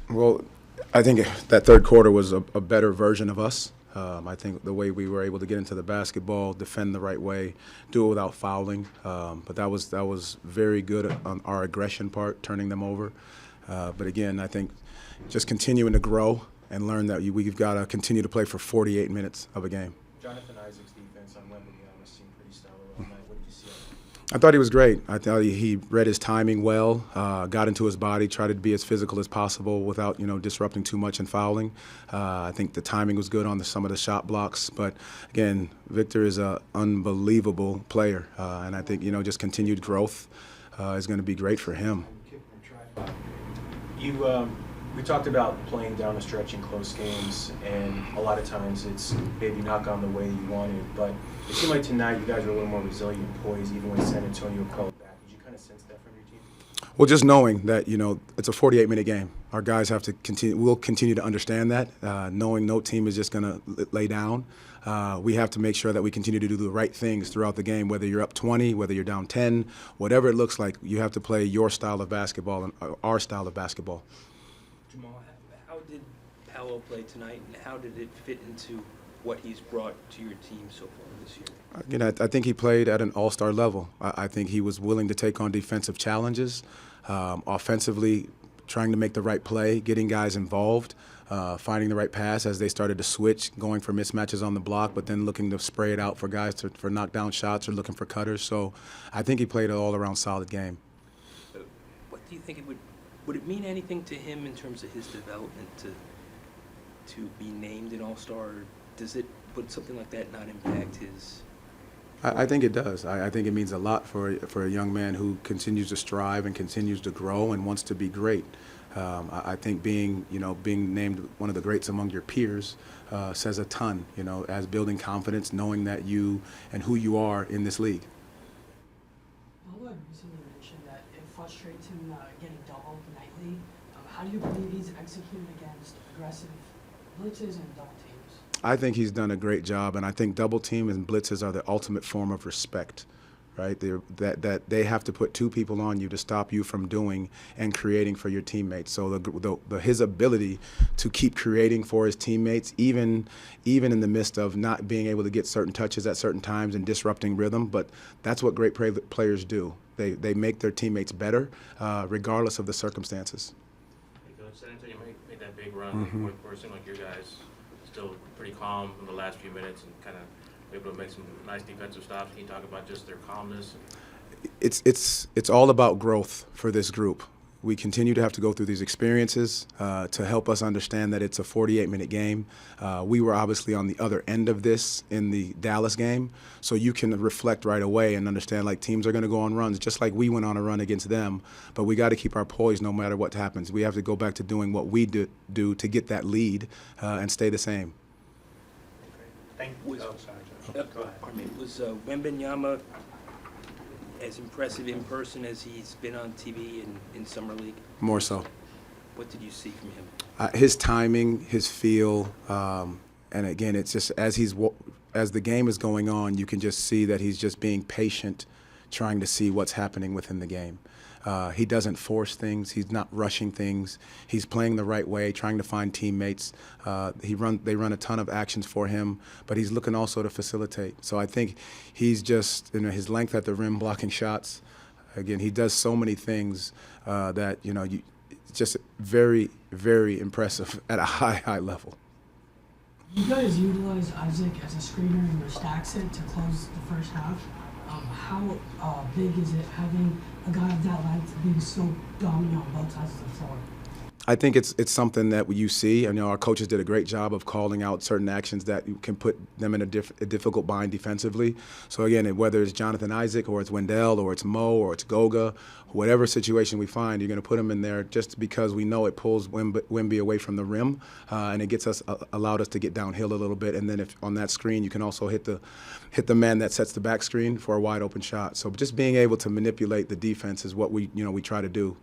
Well, I think that third quarter was a better version of us. I think the way we were able to get into the basketball, defend the right way, do it without fouling. But that was very good on our aggression part, turning them over. But again, I think just continuing to grow and learn that we've got to continue to play for 48 minutes of a game. Jonathan Isaac's defense on Wembley seemed pretty stellar all night. What did you see? I thought he was great. I thought he read his timing well, got into his body, tried to be as physical as possible without disrupting too much and fouling. I think the timing was good on some of the shot blocks. But again, Victor is an unbelievable player, and I think just continued growth is going to be great for him. We talked about playing down the stretch in close games, and a lot of times it's maybe not gone the way you wanted, but it seemed like tonight you guys were a little more resilient and poised, even when San Antonio called back. Did you kind of sense that from your team? Well, just knowing that, it's a 48-minute game. Our guys have to continue. We'll continue to understand that, knowing no team is just going to lay down. We have to make sure that we continue to do the right things throughout the game, whether you're up 20, whether you're down 10, whatever it looks like. You have to play your style of basketball and our style of basketball. Jamal, how did Paolo play tonight, and how did it fit into what he's brought to your team so far this year? Again, I think he played at an all-star level. I think he was willing to take on defensive challenges, offensively trying to make the right play, getting guys involved, finding the right pass as they started to switch, going for mismatches on the block, but then looking to spray it out for guys for knockdown shots or looking for cutters. So I think he played an all-around solid game. What do you think would it mean anything to him in terms of his development to be named an all-star? Would something like that not impact his? I think it does. I think it means a lot for a young man who continues to strive and continues to grow and wants to be great. I think being named one of the greats among your peers says a ton. As building confidence, knowing that you and who you are in this league. Paolo had recently mentioned that it frustrates him getting doubled nightly. How do you believe he's executed against aggressive blitzes and double teams? I think he's done a great job, and I think double team and blitzes are the ultimate form of respect, right? That they have to put two people on you to stop you from doing and creating for your teammates. So his ability to keep creating for his teammates, even in the midst of not being able to get certain touches at certain times and disrupting rhythm, but that's what great players do. They make their teammates better, regardless of the circumstances. San Antonio made that big run. Mm-hmm. It seemed like your guys still pretty calm in the last few minutes and kind of able to make some nice defensive stops. Can you talk about just their calmness? It's all about growth for this group. We continue to have to go through these experiences to help us understand that it's a 48-minute game. We were obviously on the other end of this in the Dallas game, so you can reflect right away and understand like teams are going to go on runs, just like we went on a run against them, but we got to keep our poise no matter what happens. We have to go back to doing what we do to get that lead and stay the same. Thank you. Was Wembanyama as impressive in person as he's been on TV in Summer League? More so. What did you see from him? His timing, his feel, and again, it's just as the game is going on, you can just see that he's just being patient, trying to see what's happening within the game. He doesn't force things. He's not rushing things. He's playing the right way, trying to find teammates. They run a ton of actions for him, but he's looking also to facilitate. So I think he's just his length at the rim, blocking shots. Again, he does so many things that just very, very impressive at a high level. You guys utilize Isaac as a screener in your stack set to close the first half. How big is it having a guy of that length being so dominant on both sides of the floor? I think it's something that you see. I know our coaches did a great job of calling out certain actions that can put them in a difficult bind defensively. So again, whether it's Jonathan Isaac or it's Wendell or it's Mo or it's Goga, whatever situation we find, you're going to put them in there just because we know it pulls Wemby away from the rim and it gets us allowed us to get downhill a little bit. And then if on that screen, you can also hit the man that sets the back screen for a wide open shot. So just being able to manipulate the defense is what we try to do.